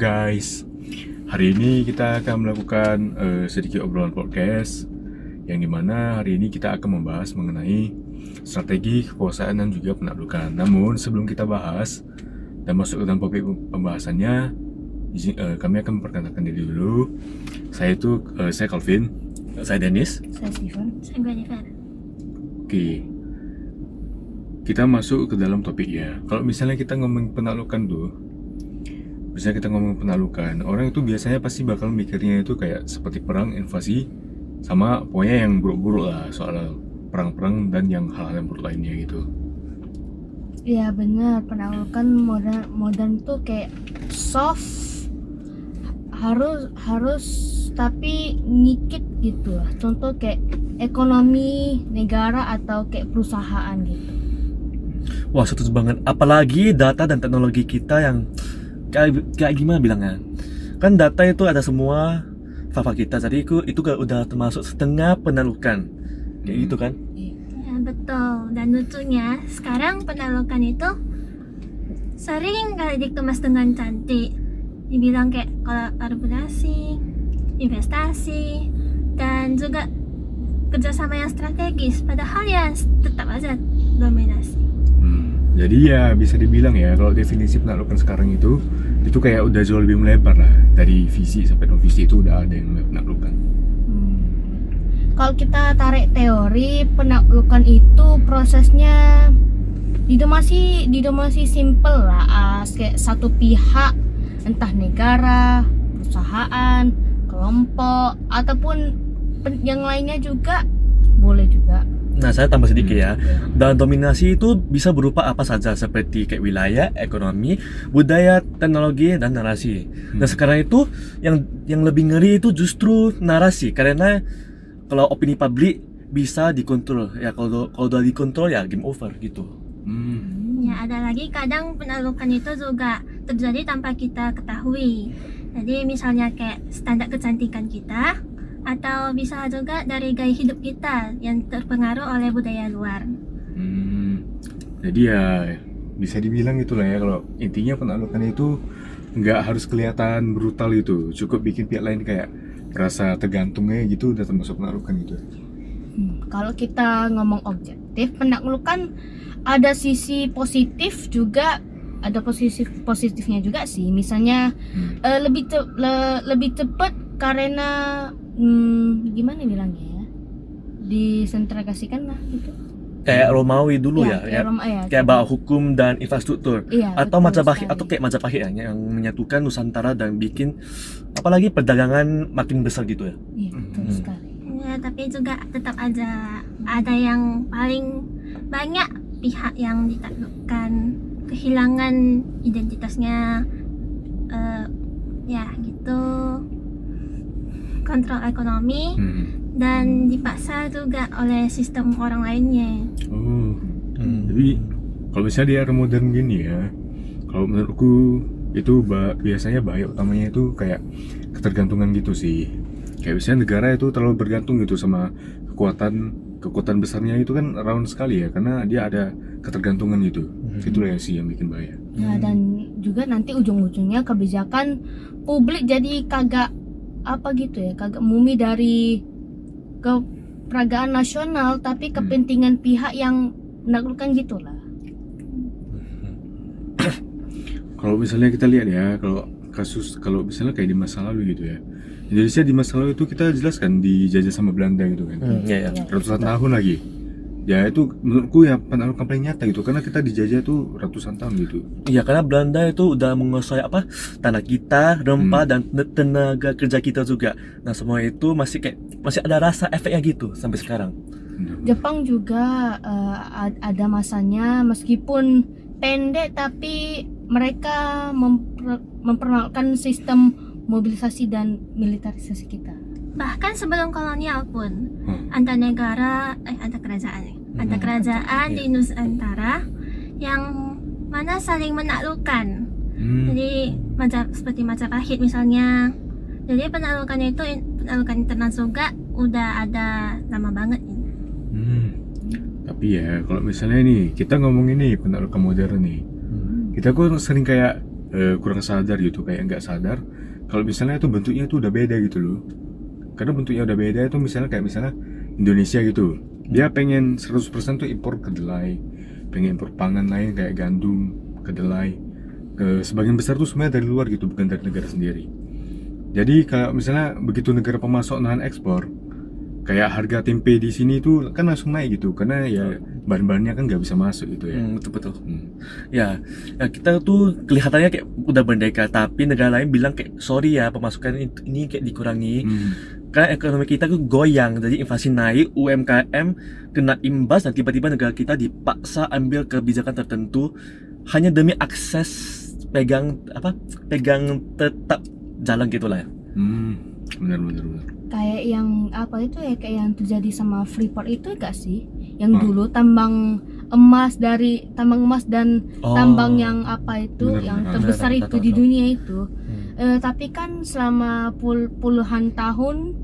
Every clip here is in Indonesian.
guys, hari ini kita akan melakukan sedikit obrolan podcast yang dimana hari ini kita akan membahas mengenai strategi kekuasaan dan juga penaklukan. Namun sebelum kita bahas dan masuk ke dalam topik pembahasannya, kami akan memperkenalkan diri dulu. Saya Calvin, saya Dennis, Saya Steven. Saya Jennifer. Oke, kita masuk ke dalam topik ya. Kalau misalnya kita ngomong penaklukan tuh, orang itu biasanya pasti bakal mikirnya itu kayak seperti perang, invasi, sama pokoknya yang buruk-buruk lah, soal perang-perang dan yang hal-hal yang buruk lainnya gitu. Iya benar, penaklukan modern tuh kayak soft, harus tapi ngikit gitu lah. Contoh kayak ekonomi negara atau kayak perusahaan gitu. Wah, setuju banget. Apalagi data dan teknologi kita yang kayak gimana bilangnya? Kan data itu ada semua file kita. Jadi itu kan udah termasuk setengah penaklukan. Kayak gitu kan? Ya, betul. Dan lucunya, sekarang penaklukan itu sering kali dikemas dengan cantik. Dibilang kayak kolaborasi, investasi, dan juga kerjasama yang strategis. Padahal ya tetap aja dominasi. Jadi ya bisa dibilang ya, kalau definisi penaklukan sekarang itu kayak udah jauh lebih melebar lah. Dari visi sampai non visi itu udah ada yang penaklukan. Kalau kita tarik teori penaklukan itu prosesnya didomasi simple lah, kayak satu pihak, entah negara, perusahaan, kelompok ataupun yang lainnya juga boleh juga. Nah, saya tambah sedikit ya. Dan dominasi itu bisa berupa apa saja seperti kayak wilayah, ekonomi, budaya, teknologi, dan narasi. Dan sekarang itu yang lebih ngeri itu justru narasi, karena kalau opini publik bisa dikontrol. Ya kalau udah dikontrol ya game over gitu. Ya, ada lagi kadang penaklukan itu juga terjadi tanpa kita ketahui. Jadi misalnya kayak standar kecantikan kita, atau bisa juga dari gaya hidup kita yang terpengaruh oleh budaya luar. Jadi ya bisa dibilang itulah ya, kalau intinya penaklukan itu nggak harus kelihatan brutal gitu, cukup bikin pihak lain kayak rasa tergantungnya gitu, udah termasuk penaklukan gitu. Kalau kita ngomong objektif, penaklukan ada sisi positif juga, ada positifnya juga sih. Misalnya lebih cepat karena gimana bilangnya ya, disentralisasikan lah gitu. Kayak Romawi dulu ya, kayak bawa hukum dan infrastruktur. Iya, Atau betul Majapahit, sekali. atau kayak Majapahit ya, yang menyatukan Nusantara dan bikin apalagi perdagangan makin besar gitu ya. Iya, betul sekali. Ya, tapi juga tetap ada yang paling banyak pihak yang ditaklukkan, kehilangan identitasnya, ya gitu, kontrol ekonomi, dan dipaksa juga oleh sistem orang lainnya. Jadi kalau misalnya di era modern gini ya, kalau menurutku itu biasanya bahaya utamanya itu kayak ketergantungan gitu sih. Kayak misalnya negara itu terlalu bergantung gitu sama kekuatan besarnya itu kan rawan sekali ya, karena dia ada ketergantungan gitu. Itulah ya sih yang bikin bahaya. Ya, dan juga nanti ujung-ujungnya kebijakan publik jadi kagak mumi dari keperagaan nasional, tapi kepentingan pihak yang menaklukkan gitulah. Kalau misalnya kita lihat ya, kalau misalnya kayak di masa lalu gitu ya, Indonesia di masa lalu itu kita jelaskan dijajah sama Belanda gitu kan, Iya. ratusan tahun lagi. Ya itu menurutku ya penaklukan paling nyata gitu, karena kita dijajah tuh ratusan tahun gitu. Iya, karena Belanda itu udah menguasai tanah kita, rempah, dan tenaga kerja kita juga. Nah, semua itu masih ada rasa efeknya gitu sampai sekarang. Jepang juga ada masanya, meskipun pendek tapi mereka memperkenalkan sistem mobilisasi dan militerisasi kita. Bahkan sebelum kolonial pun, antar kerajaan di Nusantara yang mana saling menaklukkan. Jadi seperti Majapahit misalnya. Jadi penaklukan internal juga udah ada lama banget. Tapi ya kalau misalnya nih kita ngomongin nih penaklukan modern nih, kita kok sering kayak kurang sadar gitu, kayak nggak sadar kalau misalnya itu bentuknya tuh udah beda gitu loh. Karena bentuknya udah beda itu misalnya kayak misalnya Indonesia gitu, dia pengen 100% tuh impor kedelai, pengen impor pangan lain kayak gandum, kedelai, sebagian besar tuh semuanya dari luar gitu, bukan dari negara sendiri. Jadi kalau misalnya begitu negara pemasok nahan ekspor, kayak harga tempe di sini tuh kan langsung naik gitu, karena ya bahan-bahannya kan nggak bisa masuk gitu ya. Betul. Ya, kita tuh kelihatannya kayak udah merdeka, tapi negara lain bilang kayak sorry ya pemasukan ini kayak dikurangi. Karena ekonomi kita tuh goyang, jadi inflasi naik, UMKM kena imbas dan tiba-tiba negara kita dipaksa ambil kebijakan tertentu hanya demi akses pegang tetap jalan gitulah ya. Benar. Kayak yang apa itu ya, kayak yang terjadi sama Freeport itu gak sih? Yang dulu tambang emas dan tambang yang apa itu Benar, yang benar. terbesar Benar, itu tahu. di dunia itu. Tapi kan selama puluhan tahun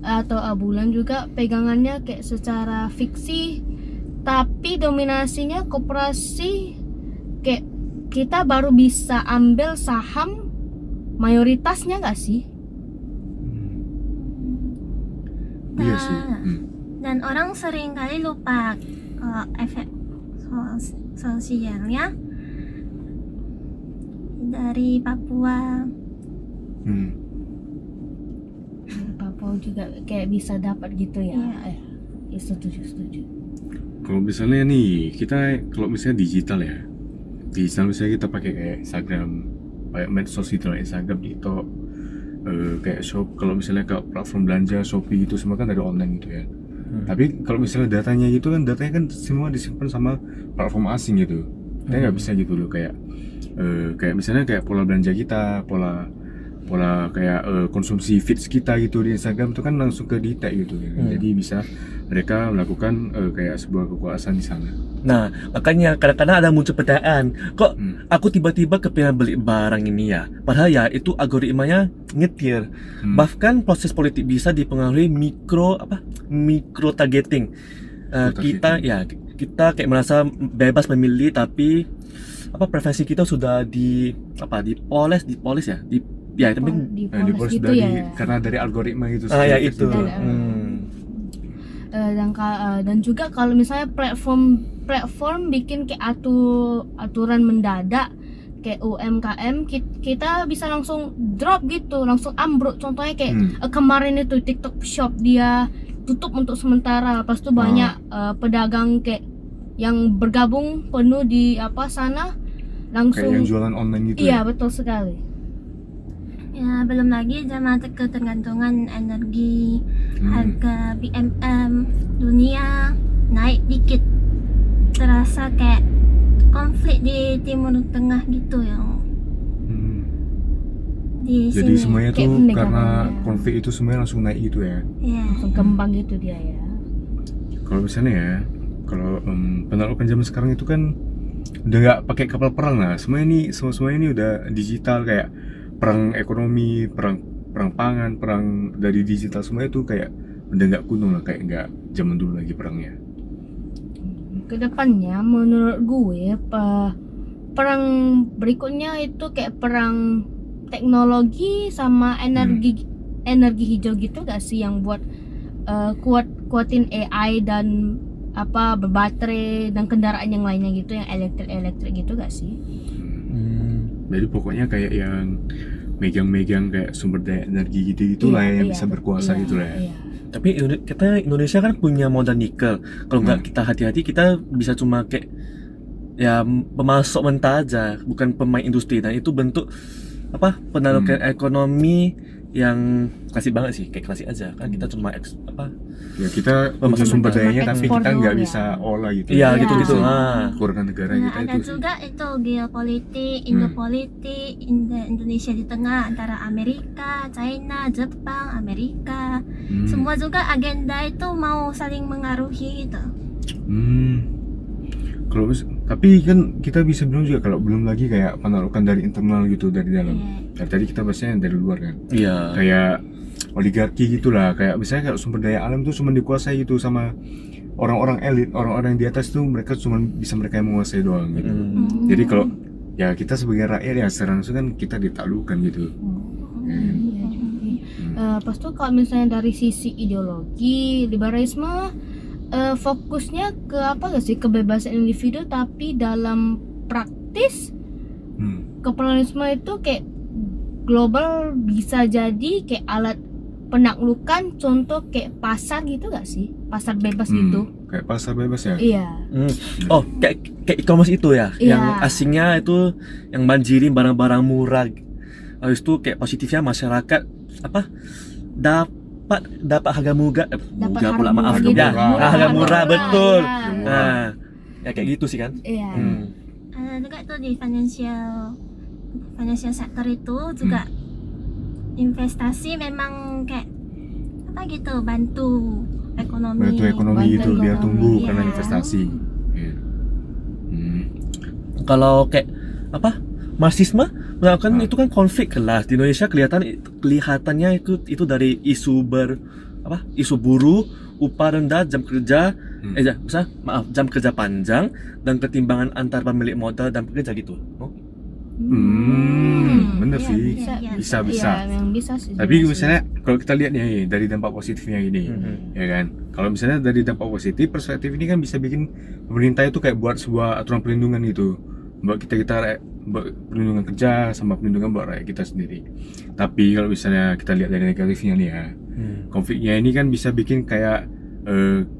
atau bulan juga pegangannya kayak secara fiksi, tapi dominasinya koperasi, kayak kita baru bisa ambil saham mayoritasnya gak sih? Iya sih. Dan orang sering kali lupa efek sosialnya dari Papua. Papua juga kayak bisa dapat gitu ya. Iya. Ya, setuju. Kalau misalnya nih kalau misalnya digital misalnya kita pakai kayak Instagram, kayak medsos gitu lah, Instagram, TikTok, kayak shop, kalau misalnya ke platform belanja Shopee itu semua kan dari online gitu ya. Tapi kalau misalnya datanya kan semua disimpan sama platform asing gitu. Kita nggak bisa gitu loh, kayak misalnya kayak pola belanja kita, pola kayak konsumsi feeds kita gitu di Instagram itu kan langsung ke detect gitu ya. Jadi bisa mereka melakukan kayak sebuah kekuasaan di sana. Nah, makanya kadang-kadang ada muncul pertanyaan, kok aku tiba-tiba kepengen beli barang ini ya? Padahal ya itu algoritmanya nyetir. Bahkan proses politik bisa dipengaruhi mikro targeting. Kita kayak merasa bebas memilih, tapi preferensi kita sudah dipoles ya. Tapi Dipoles gitu dari, ya. karena dari algoritma gitu. ya itu. Dan juga kalau misalnya platform bikin kayak aturan mendadak kayak UMKM, kita bisa langsung drop gitu, langsung ambruk. Contohnya kayak kemarin itu TikTok Shop dia tutup untuk sementara, pas itu banyak pedagang kayak yang bergabung penuh di sana langsung kayak yang jualan online gitu. Iya, betul sekali. Ya, belum lagi zaman ketergantungan energi, harga BBM dunia naik dikit. Terasa kayak konflik di Timur Tengah gitu ya. Di Jadi sini. semuanya Kayak tuh negaranya. karena konflik itu semuanya langsung naik gitu ya. Ya. Langsung kembang gitu dia ya. Kalau misalnya ya, kalau penaklukan zaman sekarang itu kan udah nggak pakai kapal perang lah. Semua ini udah digital, kayak perang ekonomi, perang pangan, perang dari digital, semua itu kayak udah nggak kuno lah, kayak nggak zaman dulu lagi perangnya. Kedepannya menurut gue perang berikutnya itu kayak perang teknologi sama energi hijau gitu gak sih, yang buat kuatin AI dan berbaterai dan kendaraan yang lainnya gitu, yang elektrik gitu gak sih? Jadi pokoknya kayak yang megang kayak sumber daya energi gitu lah yang bisa berkuasa gitu lah. Iya. Tapi Indonesia kan punya modal nikel. Kalau nggak kita hati-hati, kita bisa cuma kayak ya pemasok mentah aja, bukan pemain industri. Dan itu bentuk penaklukan ekonomi yang klasik banget sih, kayak klasik aja kan. Kita cuma Ya kita punya sumber dayanya tapi ekspor kita nggak doang bisa olah gitu. Iya, Iya. gitu-gitu. Kekurangan negara Nah, kita ada itu sih. juga itu geopolitik, Indopolitik, Indonesia di tengah antara Amerika, China, Jepang, Amerika. Semua juga agenda itu mau saling mengaruhi gitu. Kalau tapi kan kita bisa bilang juga kalau belum lagi kayak penaklukan dari internal gitu, dari dalam. Dari tadi kita bahasnya dari luar kan. Iya. Kayak oligarki gitulah, kayak misalnya kalau sumber daya alam itu cuma dikuasai gitu sama orang-orang elit, orang-orang di atas tuh mereka cuma bisa mereka yang menguasai doang gitu. Jadi kalau ya kita sebagai rakyat ya secara langsung kan kita ditaklukkan gitu. Iya juga. Pas tuh kalau misalnya dari sisi ideologi liberalisme fokusnya ke apa gak sih, kebebasan individu, tapi dalam praktis kapitalisme itu kayak global bisa jadi kayak alat penaklukan, contoh kayak pasar gitu gak sih, pasar bebas gitu. Kayak pasar bebas ya. Iya. Oh, kayak e-commerce itu ya, Iya. yang asingnya itu yang banjirin barang-barang murah. Habis itu kayak positifnya masyarakat apa dapat harga murah, Dapat murah pula, harga maaf murah gitu. ya, harga murah betul. Iya. Nah, ya kayak gitu sih kan. Iya. Ada juga tuh di financial sector itu juga investasi memang kayak apa gitu, bantu ekonomi. Bantu ekonomi Bantu itu biar ekonomi, tumbuh iya. karena investasi. Iya. Kalau kayak apa marxisme melakukan itu kan konflik kelas di Indonesia kelihatannya itu dari isu isu buruh, upah rendah, jam kerja jam kerja panjang dan ketimbangan antar pemilik modal dan pekerja gitu. Oh. Bener Iya, sih. iya. Bisa. Iya, memang bisa sih. Tapi juga sih. misalnya kalau kita lihat nih dari dampak positifnya ini, ya kan. Kalau misalnya dari dampak positif, perspektif ini kan bisa bikin pemerintah itu kayak buat sebuah aturan perlindungan gitu, buat kita perlindungan kerja sama perlindungan buat rakyat kita sendiri. Tapi kalau misalnya kita lihat dari negatifnya nih ya, konfliknya ini kan bisa bikin kayak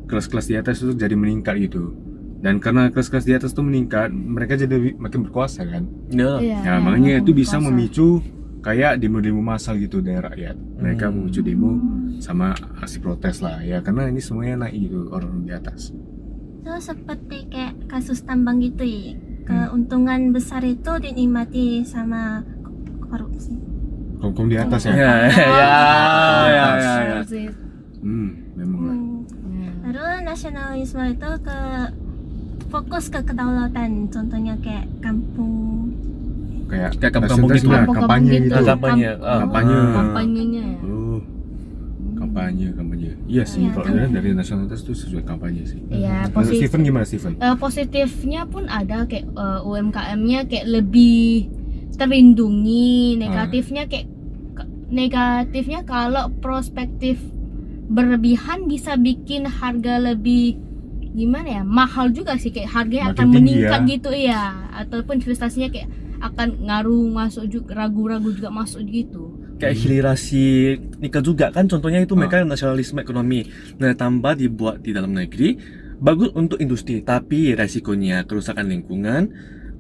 kelas-kelas di atas itu jadi meningkat gitu. Dan karena kelas-kelas di atas itu meningkat, mereka jadi makin berkuasa kan. Ya. Iya, Nah, makanya itu bisa kuasa. memicu kayak demo-demo massal gitu dari rakyat. Mereka memicu demo sama aksi protes lah ya, karena ini semuanya naik gitu orang di atas. Itu seperti kayak kasus tambang gitu ya. Keuntungan besar itu dinikmati sama korupsi. Hukum di atas ya. Ya. Memang lah. Lalu nasionalisme itu fokus ke kedaulatan, contohnya kayak kampung. Kayak kampung-kampung nasionalitas gitu. lah, Kampung-kampung kampanye gitu. gitu. Kampanye. Kampanye. Kampanyenya ya. Oh, kampanye. Iya sih, Iya. kalau dari nasionalitas itu sesuai kampanye sih. Iya, Menurut positif. Steven gimana Steven? Positifnya pun ada kayak UMKM-nya kayak lebih terlindungi, negatifnya kalau prospektif berlebihan bisa bikin harga lebih gimana ya, mahal juga sih, kayak harganya Makin akan tinggi meningkat ya. gitu ya, ataupun investasinya kayak akan ngaruh masuk juga, ragu-ragu juga masuk gitu. Kayak hilirisasi nikah juga kan, contohnya itu mereka nasionalisme ekonomi. Nah, tambah dibuat di dalam negeri, bagus untuk industri, tapi resikonya kerusakan lingkungan.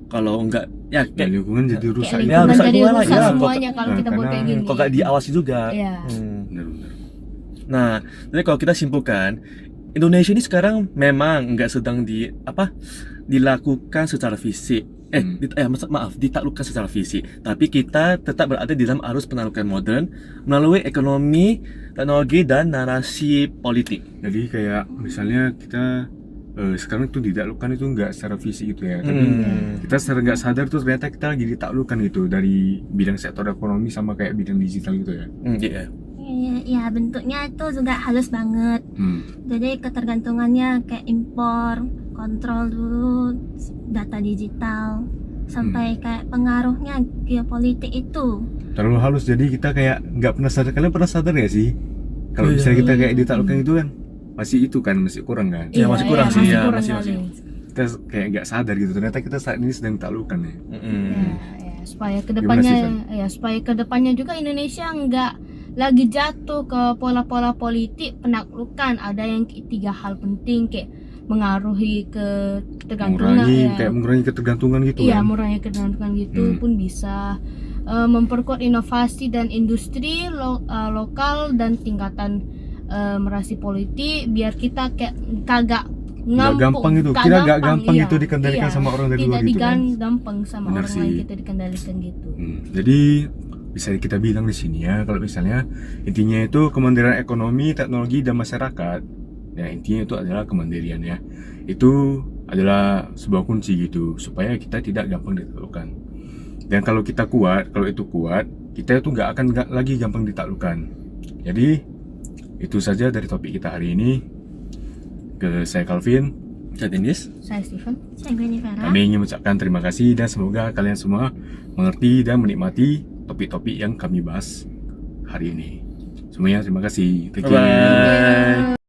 Kalau enggak ya Ya, kayak lingkungan jadi rusak. Kayak Ya, lingkungan rusak jadi juga lah, rusak ya. semuanya kalau kita buat Karena kayak gini. kok gak diawasi juga. Iya. Benar-benar. Nah, jadi kalau kita simpulkan, Indonesia ini sekarang memang nggak sedang dilakukan secara fisik. Ditaklukkan secara fisik. Tapi kita tetap berada di dalam arus penaklukan modern melalui ekonomi, teknologi, dan narasi politik. Jadi kayak misalnya kita sekarang tuh ditaklukkan itu nggak secara fisik gitu ya, tapi kita secara nggak sadar tuh ternyata kita lagi ditaklukkan gitu dari bidang sektor ekonomi sama kayak bidang digital gitu ya. Iya. Ya, bentuknya itu juga halus banget. Jadi ketergantungannya kayak impor, kontrol dulu data digital, sampai kayak pengaruhnya geopolitik itu. Terlalu halus, jadi kita kayak nggak pernah sadar. Kalian pernah sadar ya sih? Kalau misalnya kita kayak ditaklukkan itu kan masih kurang kan? Iya, masih kurang sih, ya, masih. Kita kayak nggak sadar gitu. Ternyata kita saat ini sedang ditaklukkan ya. Supaya Gimana, supaya kedepannya juga Indonesia nggak lagi jatuh ke pola-pola politik penaklukan. Ada yang 3 hal penting kayak mengaruhi ketergantungan, Mengurangi ketergantungan gitu iya, kan. mengurangi ketergantungan gitu pun bisa. Memperkuat inovasi dan industri lokal dan tingkatan merasi politik biar kita kayak kagak gampang itu. Kita nggak gampang itu dikendalikan sama orang dari luar gitu kan. Tidak gampang sama Bener orang lain sih. kita dikendalikan gitu. Jadi bisa kita bilang di sini ya, kalau misalnya intinya itu kemandirian ekonomi, teknologi, dan masyarakat. Ya, intinya itu adalah kemandirian ya. Itu adalah sebuah kunci gitu supaya kita tidak gampang ditaklukkan. Dan kalau kita kuat, kalau itu kuat, kita itu nggak lagi gampang ditaklukkan. Jadi itu saja dari topik kita hari ini. Saya Calvin. Saya Denis. Saya Steven. Saya Gwenny Farah. Kami ingin mengucapkan terima kasih dan semoga kalian semua mengerti dan menikmati topik-topik yang kami bahas hari ini. Semuanya terima kasih. Thank you. Bye.